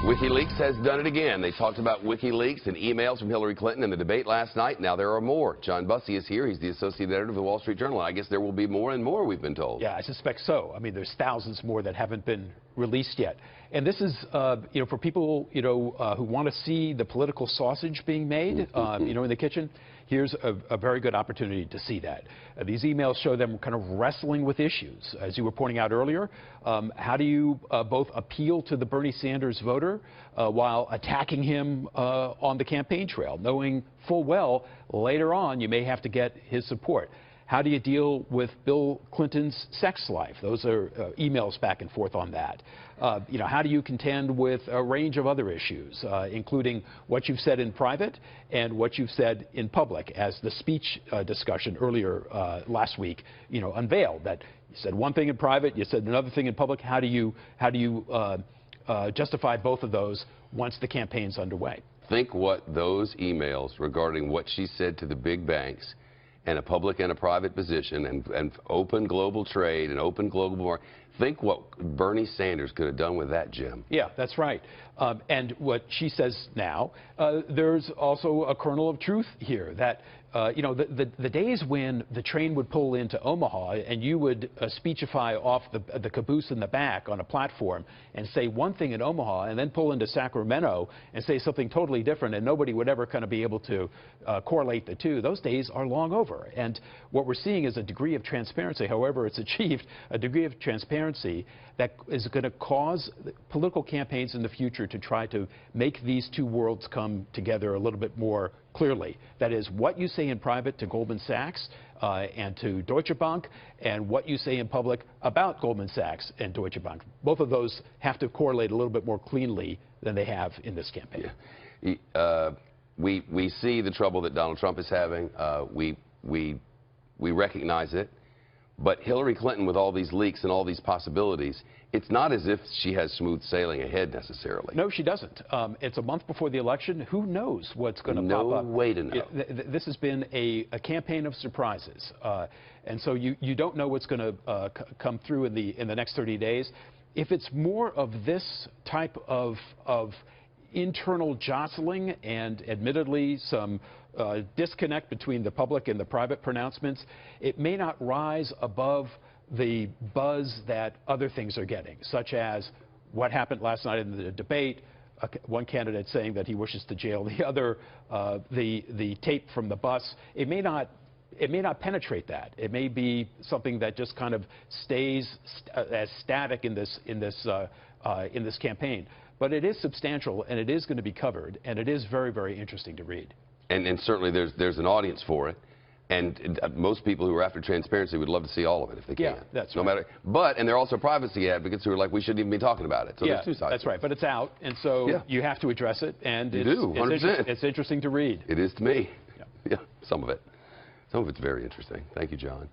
WikiLeaks has done it again. They talked about WikiLeaks and emails from Hillary Clinton in the debate last night. Now there are more. John Bussey is here. He's the associate editor of the Wall Street Journal. I guess there will be more and more, we've been told. Yeah, I suspect so. I mean, there's thousands more that haven't been released yet. And this is, for people, who want to see the political sausage being made, in the kitchen, here's a very good opportunity to see that. These emails show them kind of wrestling with issues. As you were pointing out earlier, how do you both appeal to the Bernie Sanders voter while attacking him on the campaign trail, knowing full well later on you may have to get his support? How do you deal with Bill Clinton's sex life? Those are emails back and forth on that. How do you contend with a range of other issues, including what you've said in private and what you've said in public, as the speech discussion earlier last week, unveiled that you said one thing in private, you said another thing in public. How do you justify both of those once the campaign's underway? Think what those emails regarding what she said to the big banks and a public and a private position and open global trade and open global market. Think what Bernie Sanders could have done with that, Jim. Yeah, that's right. And what she says now, there's also a kernel of truth here that, the days when the train would pull into Omaha and you would speechify off the caboose in the back on a platform and say one thing in Omaha and then pull into Sacramento and say something totally different and nobody would ever kind of be able to correlate the two, those days are long over. And what we're seeing is a degree of transparency, however it's achieved, a degree of transparency that is going to cause political campaigns in the future to try to make these two worlds come together a little bit more clearly. That is, what you say in private to Goldman Sachs and to Deutsche Bank, and what you say in public about Goldman Sachs and Deutsche Bank. Both of those have to correlate a little bit more cleanly than they have in this campaign. Yeah. We see the trouble that Donald Trump is having. We recognize it. But Hillary Clinton, with all these leaks and all these possibilities, it's not as if she has smooth sailing ahead necessarily. No, she doesn't. It's a month before the election. Who knows what's going to pop up? No way to know. This has been a campaign of surprises. And so you don't know what's going to come through in the next 30 days. If it's more of this type of internal jostling and admittedly some disconnect between the public and the private pronouncements, it may not rise above the buzz that other things are getting, such as what happened last night in the debate, one candidate saying that he wishes to jail the other, the tape from the bus. It may not penetrate that. It may be something that just kind of stays as static in this campaign. But it is substantial, and it is going to be covered, and it is very, very interesting to read. And certainly there's an audience for it. And most people who are after transparency would love to see all of it if they can. Yeah, that's right. And there are also privacy advocates who are like, we shouldn't even be talking about it. So yeah, there's two sides. That's right. But it's out, and so you have to address it. And you do, 100%. It's interesting to read. It is to me. Yeah, some of it. Some of it's very interesting. Thank you, John.